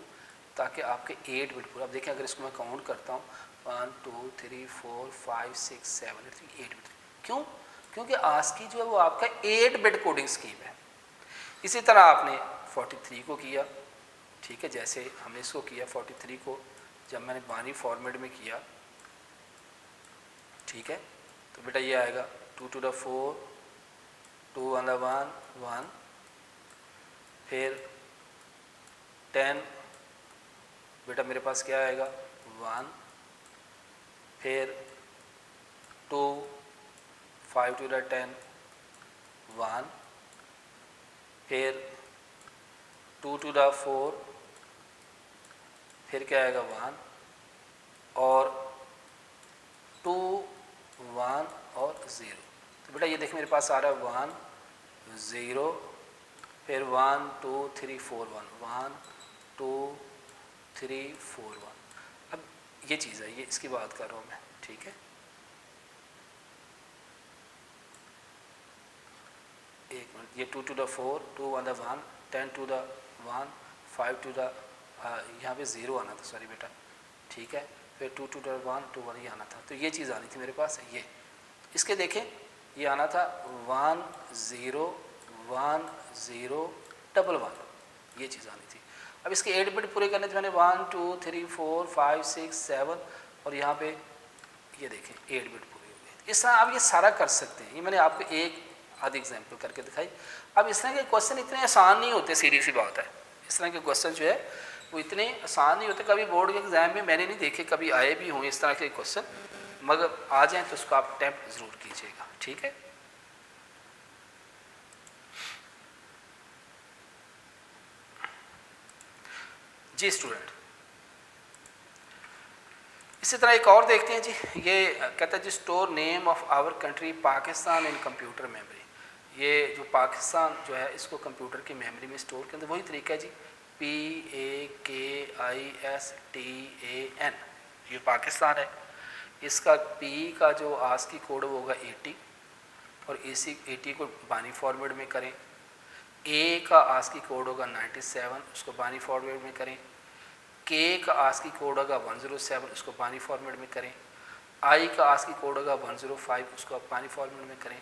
ताकि आपके 8 बिट पूरा। अब देखें अगर इसको मैं काउंट करता हूँ 1 2 3 4 5 6 7 8 बिट, क्यों, क्योंकि आस्की जो है वो आपका 8 बिट कोडिंग स्कीम है। इसी तरह आपने 43 को किया, ठीक है, जैसे हमने इसको किया 43 को जब मैंने बाइनरी फॉर्मेट में किया, ठीक है, तो बेटा ये आएगा 2 टू द 4 2 1 द 1 1, फिर 10 बेटा मेरे पास क्या आएगा 1, फिर 2 5 टू द 10 1, फिर 2 टू द 4, फिर क्या आएगा 1, और 2 1 और 0। तो बेटा ये देखिए मेरे पास आ रहा है 1 0, फिर 1 2 3 4 1 1 2 3 4 1। अब ये चीज़ है, ये इसकी बात कर रहा हूँ मैं, ठीक है। एक मिनट, ये 2 to the 4 2 1 the 1 10 to the 1 5 to the यहाँ पे 0 आना था, सॉरी बेटा, ठीक है, फिर 2 टू द 1 2 1 ये आना था, तो ये चीज़ आनी थी मेरे पास। ये इसके देखें ये आना था 1 0 1 0 1 1, ये चीज़ आनी थी। अब इसके 8 बिट पूरे करने थे मैंने 1 2 3 4 5 6 7, और यहाँ पे ये देखें 8 बिट पूरे हो गए। इस तरह आप ये सारा कर सकते हैं, ये मैंने आपको एक आधी एग्जाम्पल करके दिखाई। अब इस तरह के क्वेश्चन इतने आसान नहीं होते, सीधी सी बात है, इस तरह के क्वेश्चन जो है वो इतने आसान नहीं होते। कभी बोर्ड के एग्ज़ाम में मैंने नहीं देखे, कभी आए भी हों इस तरह के क्वेश्चन, मगर आ जाएँ तो उसको आप अटैम्प्ट ज़रूर कीजिएगा, ठीक है। जी स्टूडेंट, इसी तरह एक और देखते हैं जी। ये कहता है जी store name of our country Pakistan in computer memory. ये जो पाकिस्तान जो है इसको कंप्यूटर की मेमोरी में स्टोर करते हैं, वही तरीका है जी PAKISTAN, ये पाकिस्तान है। इसका P का जो आस्की कोड वो होगा 80, और इसी 80 को बाइनरी फॉर्मेट में करें। A का आस्की कोड होगा 97, उसको बाइनरी फॉर्मेट में करें। K का आस्की कोड होगा 107, उसको बाइनरी फॉर्मेट में करें। I का आस्की कोड होगा 105, उसको आप बाइनरी फॉर्मेट में करें।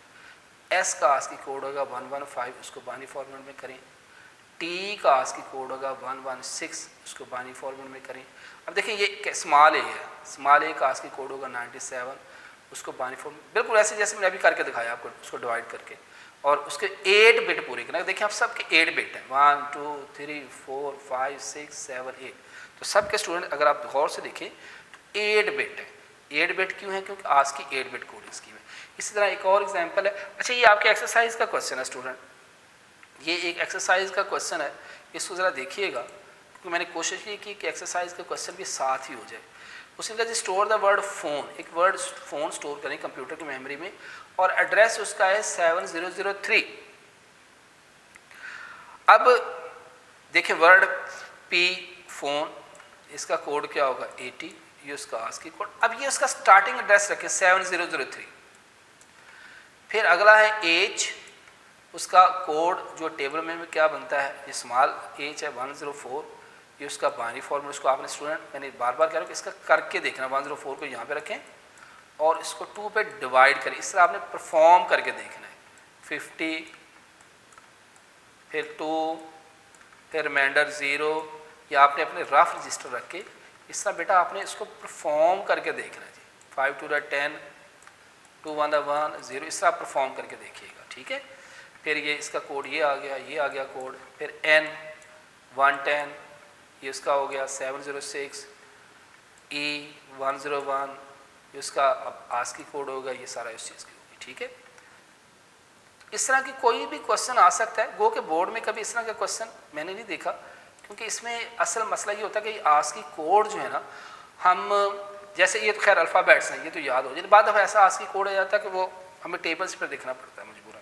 S का आस्की कोड होगा 115, उसको बाइनरी फॉर्मेट में करें। T का आस्की कोड होगा 116, उसको बाइनरी फॉर्मेट में करें। अब देखिए ये स्मॉल A है, स्मॉल A का आस्की कोड होगा 97, उसको बाइनरी फॉर्मेट, बिल्कुल ऐसे जैसे मैंने अभी करके दिखाया आपको, उसको डिवाइड करके। और उसके 8 बिट पूरे करना। देखिए आप सबके 8 बिट हैं, 1 2 3 4 5 6 7 8, तो सबके स्टूडेंट अगर आप गौर से देखें तो 8 बिट है। 8 बिट क्यों है? क्योंकि आज की 8 बिट कोडिंग स्कीम है। इसी तरह एक और एग्जांपल है, अच्छा ये आपके एक्सरसाइज का क्वेश्चन है स्टूडेंट, ये एक एक्सरसाइज का क्वेश्चन है, इसको ज़रा देखिएगा क्योंकि मैंने कोशिश ये की कि एक्सरसाइज का क्वेश्चन भी साथ ही हो जाए। उसने कहा जी स्टोर द वर्ड फ़ोन, एक वर्ड फ़ोन स्टोर करें कंप्यूटर की मेमोरी में और एड्रेस उसका है 7003। अब देखिए वर्ड पी फ़ोन, इसका कोड क्या होगा 80, ये उसका आस्की कोड। अब ये उसका स्टार्टिंग एड्रेस रखें 7003। फिर अगला है एज, उसका कोड जो टेबल में क्या बनता है, ये स्मॉल एज है 104, ये उसका बाइनरी फॉर्मूला। उसको आपने स्टूडेंट, मैंने बार बार कह रहा हूँ कि इसका करके देखना, 104 को यहाँ पे रखें और इसको 2 पे डिवाइड करें, इस तरह आपने परफॉर्म करके देखना है। 50, फिर 2, फिर रिमाइंडर 0, या आपने अपने रफ रजिस्टर रख के इस तरह बेटा आपने इसको परफॉर्म करके देखना है जी। 5 2 10, 2 1 1 0, इस तरह परफॉर्म करके देखिएगा, ठीक है। फिर ये इसका कोड ये आ गया, ये आ गया कोड। फिर N 110, ये उसका हो गया 706, E 101, ये उसका अब आस्की कोड होगा, ये सारा इस चीज़ की होगी, ठीक है। इस तरह की कोई भी क्वेश्चन आ सकता है। गो के बोर्ड में कभी इस तरह का क्वेश्चन मैंने नहीं देखा, क्योंकि इसमें असल मसला ये होता है कि आस्की कोड जो है ना, हम जैसे ये तो खैर अल्फ़ाबेट्स हैं, ये तो याद हो जाए, बाद में ऐसा आस्की कोड आ जाता है कि वो हमें टेबल्स पर देखना पड़ता है मजबूरन,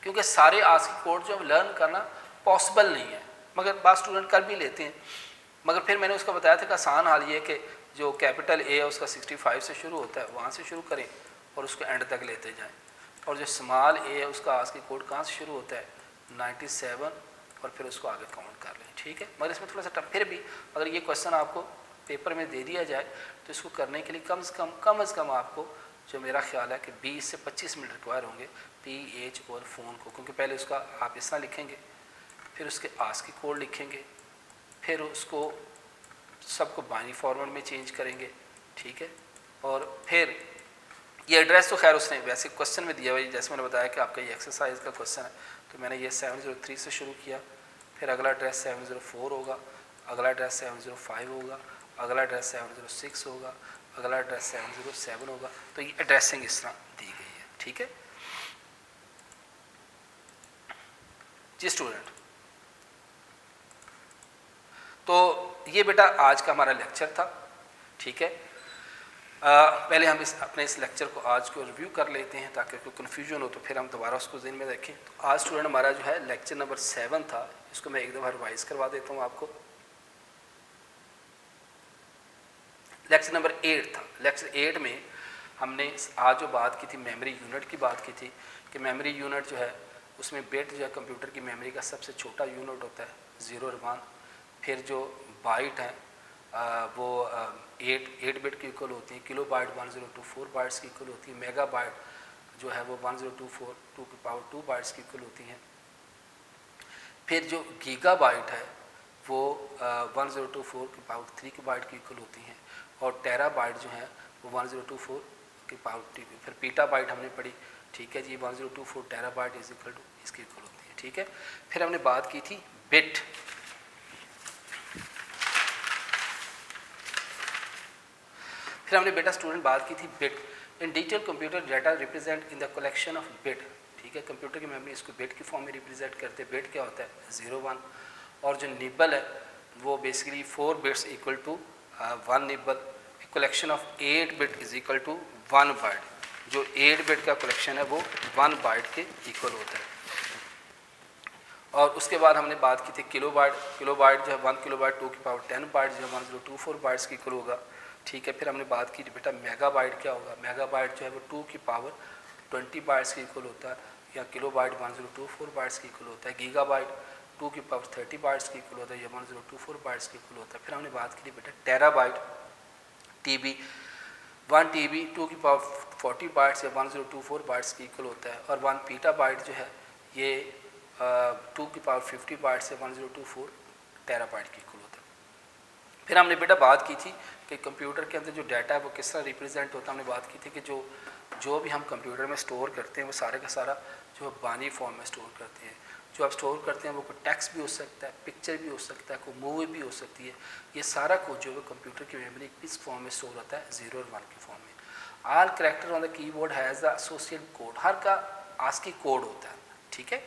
क्योंकि सारे आस्की कोड जो लर्न करना पॉसिबल नहीं है, मगर बाद स्टूडेंट कर भी लेते हैं। मगर फिर मैंने उसका बताया था कि आसान हाल ये कि जो कैपिटल ए है उसका 65 से शुरू होता है, वहाँ से शुरू करें और उसको एंड तक लेते जाएं, और जो स्मॉल ए है उसका आस्की कोड कहाँ से शुरू होता है 97, और फिर उसको आगे काउंट कर लें, ठीक है। मगर इसमें थोड़ा सा टफ, फिर भी अगर ये क्वेश्चन आपको पेपर में दे दिया जाए तो इसको करने के लिए कम से कम आपको, जो मेरा ख्याल है कि 20 से 25 मिनट रिक्वायर होंगे PH और फ़ोन को, क्योंकि पहले उसका आप इस तरह लिखेंगे, फिर उसके आस्की कोड लिखेंगे, फिर उसको सबको बाइनरी फॉर्मेट में चेंज करेंगे, ठीक है। और फिर ये एड्रेस तो खैर उसने वैसे क्वेश्चन में दिया हुआ है, जैसे मैंने बताया कि आपका ये एक्सरसाइज का क्वेश्चन है, तो मैंने ये 703 से शुरू किया, फिर अगला एड्रेस 704 होगा, अगला एड्रेस 705 होगा, अगला एड्रेस 706 होगा, अगला एड्रेस 707 होगा। तो ये एड्रेसिंग इस तरह दी गई है, ठीक है जी स्टूडेंट। तो ये बेटा आज का हमारा लेक्चर था, ठीक है। पहले हम अपने इस लेक्चर को आज को रिव्यू कर लेते हैं ताकि कोई कन्फ्यूजन हो तो फिर हम दोबारा उसको ज़हन में रखें। तो आज स्टूडेंट हमारा जो है लेक्चर नंबर 7 था, इसको मैं एक दफ़ा रिवाइज करवा देता हूँ आपको। लेक्चर नंबर 8 था। लेक्चर 8 में हमने आज जो बात की थी मेमोरी यूनिट की बात की थी कि मेमोरी यूनिट जो है उसमें बिट जो है कंप्यूटर की मेमोरी का सबसे छोटा यूनिट होता है 0 और 1। फिर जो बाइट हैं वो 8 बिट की इक्वल होती है, किलो बाइट 1024 बाइट्स की इक्वल होती है, मेगा बाइट जो है वो 1024 2 की पावर 2 बाइट्स की इक्वल होती हैं। फिर जो गीगा बाइट है वो 1024 की पावर 3 की बाइट की इक्वल होती हैं, और टेरा बाइट जो है वो 1024 की पावर 2। फिर पीटा बाइट हमने पढ़ी, ठीक है जी, 1024 टेरा बाइट इज इक्वल टू इसकी इक्वल होती है, ठीक है। फिर हमने बात की थी बिट, फिर हमने बेटा स्टूडेंट बात की थी bit. In detail computer data represent in the collection of bit, ठीक है। कंप्यूटर की मेमोरी इसको बिट की फॉर्म में रिप्रेजेंट करते हैं। बिट क्या होता है 0 1, और जो निबल है वो basically 4 bits equal to 1 nibble. Collection of 8 bit is equal to 1 byte, जो 8 बिट का कलेक्शन है वो 1 बाइट के इक्वल होता है। और उसके बाद हमने बात की थी किलो बाइट। किलो बाइट जो है 1 किलो बाइट 2 की पावर 10 बाइट जो है 1024 बाइट्स की इक्वल होगा, ठीक है। फिर हमने बात की बेटा मेगा बाइट क्या होगा। मेगा बाइट जो है वो 2 की पावर 20 बाइट्स की इक्वल होता है, या किलो बाइट 1024 बाइट्स की इक्वल होता है। गीगा बाइट 2 की पावर 30 बाइट्स की इक्वल होता है, या 1024 बाइट्स की इक्वल होता है। फिर हमने बात की थी बेटा टेरा बाइट, TB 1 TB 2 की पावर 40 बाइट्स या 1024 बाइट्स की इक्वल होता है, और 1 पीटा बाइट जो है ये 2 की पावर 50 बाइट्स से 1024 टेरा बाइट की इक्वल होता है। फिर हमने बेटा बात की थी कि कंप्यूटर के अंदर जो डाटा है वो किस तरह रिप्रेजेंट होता है। हमने बात की थी कि जो जो भी हम कंप्यूटर में स्टोर करते हैं वो सारे का सारा जो बाइनरी फॉर्म में स्टोर करते हैं। जो आप स्टोर करते हैं वो कोई टेक्स्ट भी हो सकता है, पिक्चर भी हो सकता है, कोई मूवी भी हो सकती है। ये सारा कुछ जो है कंप्यूटर की मेमोरी किस फॉर्म में स्टोर होता है, 0 और 1 के फॉर्म में। All character on the keyboard has the associated code, हर का आस्की कोड होता है, ठीक है।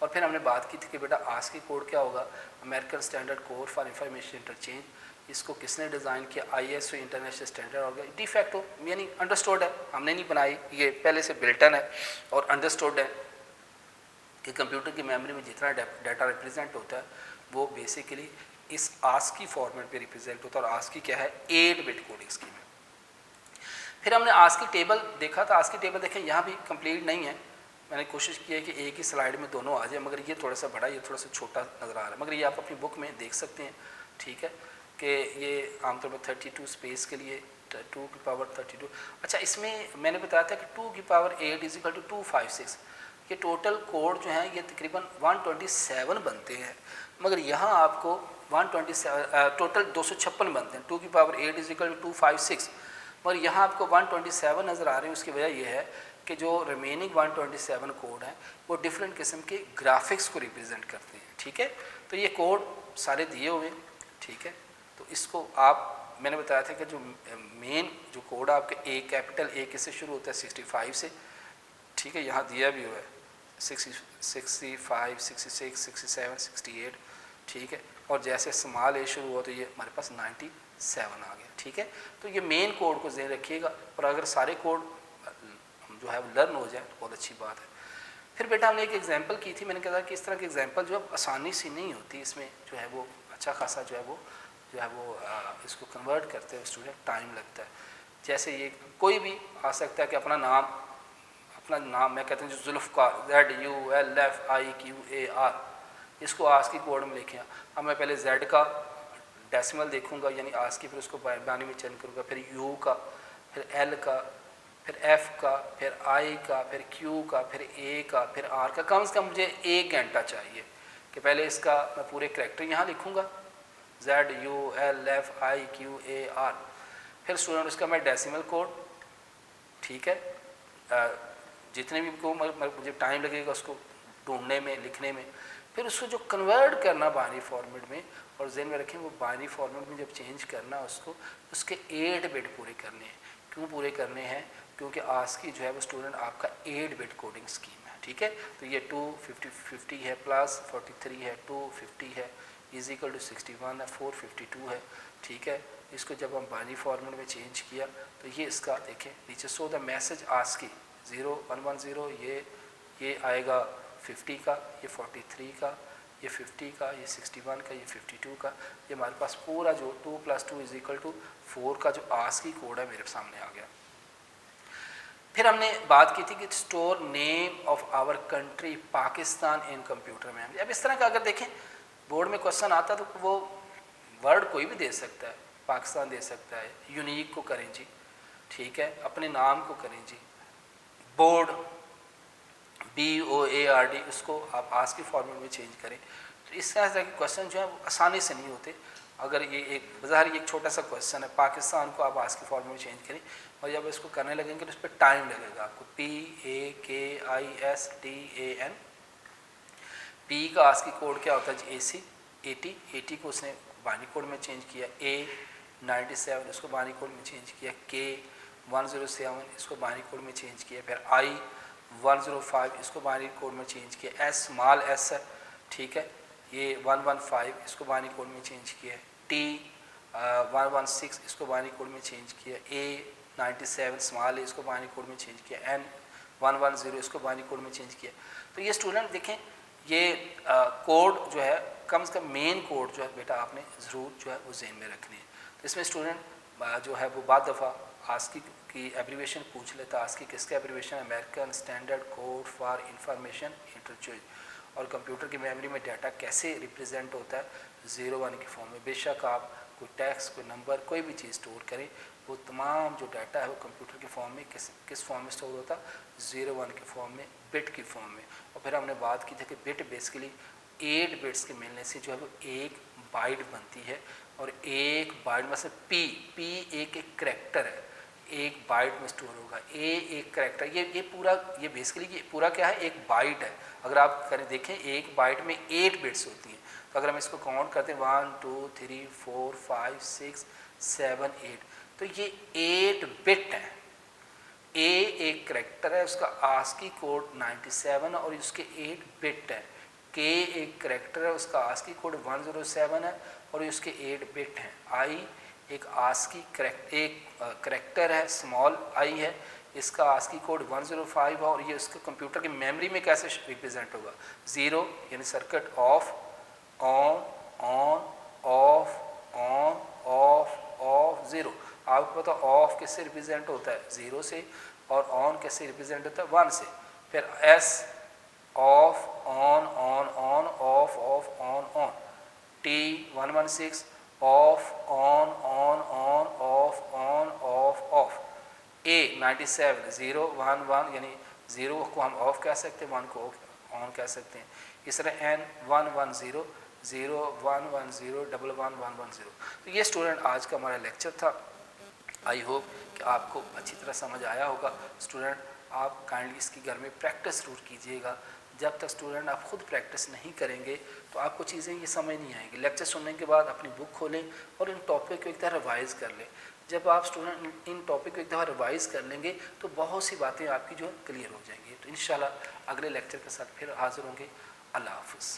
और फिर हमने बात की थी कि बेटा आस्की कोड क्या होगा, American standard code for information interchange. इसको किसने डिज़ाइन किया, ISO international standard organ. De facto यानी अंडरस्टूड है, हमने नहीं बनाई, ये पहले से बिल्टन है और अंडरस्टूड है कि कंप्यूटर की मेमोरी में जितना डाटा रिप्रेजेंट होता है वो बेसिकली इस आस्की फॉर्मेट पे रिप्रेजेंट होता है। और आस्की क्या है, 8 बिट कोडिंग स्कीम है। फिर हमने आस्की टेबल देखा था। आस्की टेबल देखें यहाँ भी कंप्लीट नहीं है, मैंने कोशिश की है कि एक ही स्लाइड में दोनों आ जाए, मगर ये थोड़ा सा बड़ा, ये थोड़ा सा छोटा नज़र आ रहा है, मगर ये आप अपनी बुक में देख सकते हैं, ठीक है, कि ये आमतौर पर 32 स्पेस के लिए 2 की पावर 32। अच्छा, इसमें मैंने बताया था कि 2 की पावर 8 इज इक्वल टू 256। ये टोटल कोड जो है ये तकरीबन 127 बनते हैं, मगर यहाँ आपको 127 टोटल 256 बनते हैं। 2 की पावर 8 इज इक्वल टू 256, मगर यहाँ आपको 127 नज़र आ रहे हैं। उसकी वजह यह है कि जो रिमेनिंग 127 कोड हैं वो डिफरेंट किस्म के ग्राफिक्स को रिप्रेजेंट करते हैं, ठीक है। तो ये कोड सारे दिए हुए, ठीक है। तो इसको आप, मैंने बताया था कि जो मेन जो कोड आपके ए कैपिटल ए किससे शुरू होता है, 65 से, ठीक है, यहाँ दिया भी हुआ है 65, 66, 67, 68, ठीक है। और जैसे स्मॉल ए शुरू हुआ तो ये हमारे पास 97 आ गया, ठीक है। तो ये मेन कोड को ज़हन रखिएगा, और अगर सारे कोड जो है वो लर्न हो जाए तो बहुत अच्छी बात है। फिर बेटा हमने एक एग्जांपल की थी, मैंने कहा कि इस तरह की एग्जांपल जो है आसानी से नहीं होती, इसमें जो है वो अच्छा खासा जो है वो इसको कन्वर्ट करते हैं स्टूडेंट, टाइम लगता है। जैसे ये कोई भी आ सकता है कि अपना नाम मैं कहते हैं जो जुल्फ़कार, ZULFIQAR, इसको आस्की कोड में लिखें। अब मैं पहले Z का डेसिमल देखूंगा यानी आस्की, फिर उसको बाइनरी में चेंज करूँगा, फिर U का, फिर L का, फिर F का, फिर I का, फिर Q का, फिर A का, फिर R का। कम से कम मुझे 1 घंटा चाहिए कि पहले इसका मैं पूरे करैक्टर यहाँ लिखूँगा, ZULFIQAR, फिर स्टूडेंट उसका मैं डेसिमल कोड, ठीक है, जितने भी को मुझे टाइम लगेगा उसको ढूंढने में, लिखने में, फिर उसको जो कन्वर्ट करना बाइनरी फॉर्मेट में, और ज़हन में रखें वो बाइनरी फॉर्मेट में जब चेंज करना उसको, उसके 8 बिट पूरे करने हैं। क्यों पूरे करने हैं, क्योंकि आस्की जो है वो स्टूडेंट आपका 8 बिट कोडिंग स्कीम है, ठीक है। तो ये 250 है, प्लस 43 है, 250 है, इज इक्वल टू 61 है, 452 है, ठीक है। इसको जब हम बाइनरी फॉर्मेट में चेंज किया तो ये इसका देखें नीचे, सो द मैसेज आस्की 0110, ये आएगा 50 का, ये 43 का, ये 50 का, ये 61 का, ये 52 का। ये हमारे पास पूरा जो 2 + 2 = 4 का जो आस्की कोड है मेरे सामने आ गया। फिर हमने बात की थी कि store name of our country Pakistan in computer memory. अब इस तरह का अगर देखें बोर्ड में क्वेश्चन आता तो वो वर्ड कोई भी दे सकता है, पाकिस्तान दे सकता है, यूनिक को करें जी, ठीक है, अपने नाम को करें जी, बोर्ड BOARD, उसको आप आस्की फॉर्मेट में चेंज करें। तो इस तरह के क्वेश्चन जो है वो आसानी से नहीं होते। अगर ये एक बाज़ार एक छोटा सा क्वेश्चन है, पाकिस्तान को आप आस्की फॉर्मेट में चेंज करें, और जब इसको करने लगेंगे तो उस पर टाइम लगेगा आपको। PAKISTAN, P का आस्की कोड क्या होता है जी, AC 80 को उसने बाइनरी कोड में चेंज किया, A97 इसको बाइनरी कोड में चेंज किया, K107 इसको बाइनरी कोड में चेंज किया, फिर I105 इसको बाइनरी कोड में चेंज किया, स्मॉल s है, ठीक है, ये 115 इसको बाइनरी कोड में चेंज किया, T116 इसको बाइनरी कोड में चेंज किया, A97 स्मॉल इसको बाइनरी कोड में चेंज किया, N110 इसको बाइनरी कोड में चेंज किया। तो ये स्टूडेंट देखें ये कोड जो है कम से कम मेन कोड जो है बेटा आपने ज़रूर जो है वो ज़हन में रखनी है। तो इसमें स्टूडेंट जो है वो बाद दफ़ा आस्की की एब्रीवेशन पूछ लेता। आस्की किसका abbreviation, American standard code for information interchange. और कंप्यूटर की मेमोरी में डाटा कैसे रिप्रेजेंट होता है, 0-1 के फॉर्म में। बेशक आप कोई टेक्स्ट, कोई नंबर, कोई भी चीज़ स्टोर करें, वो तमाम जो डाटा है वो कंप्यूटर के फॉर्म में किस फॉर्म में स्टोर होता है, 0-1 के फॉर्म में, बिट की फॉर्म में। और फिर हमने बात की थी कि बिट बेसिकली 8 बिट्स के मिलने से जो है वो 1 बाइट बनती है, और 1 बाइट में से P एक करैक्टर है, एक बाइट में स्टोर होगा। ए एक करेक्टर, ये पूरा, ये बेसिकली ये पूरा क्या है, एक बाइट है। अगर आप करें देखें एक बाइट में 8 बिट्स होती हैं, तो अगर हम इसको काउंट करते हैं 1 2 3 4 5 6 7 8, तो ये 8 बिट है। ए एक करेक्टर है, उसका आस्की कोड 97 और उसके 8 बिट है। के एक करेक्टर है, उसका आस्की कोड 107 है और उसके 8 बिट हैं। आई एक आस्की करेक्टर है, स्मॉल आई है, इसका आस्की कोड 105 है और ये उसके कंप्यूटर की मेमोरी में कैसे रिप्रेजेंट होगा, 0 यानी circuit of, on on off on off of 0। आपको पता ऑफ किससे रिप्रेजेंट होता है, 0 से, और ऑन कैसे रिप्रेजेंट होता है, 1 से। फिर S of on on on off of on on, T 116 of on on on off on off of, ए 97 0 1 1 यानी 0 को हम ऑफ कह सकते हैं, 1 को ऑन कह सकते हैं। इस तरह एन 1 1 0 0 1 1 0 1 1 1 1 0। तो ये स्टूडेंट आज का हमारा लेक्चर था। आई होप कि आपको अच्छी तरह समझ आया होगा। स्टूडेंट आप काइंडली इसकी घर में प्रैक्टिस जरूर कीजिएगा। जब तक स्टूडेंट आप खुद प्रैक्टिस नहीं करेंगे तो आपको चीज़ें ये समझ नहीं आएंगी। लेक्चर सुनने के बाद अपनी बुक खोलें और इन टॉपिक को एक तरह रिवाइज़ कर लें। जब आप स्टूडेंट इन टॉपिक को एक दफ़ा रिवाइज़ कर लेंगे तो बहुत सी बातें आपकी जो क्लियर हो जाएंगी। तो इंशाल्लाह अगले लेक्चर के साथ फिर हाजिर होंगे। अल्लाह हाफ़िज़।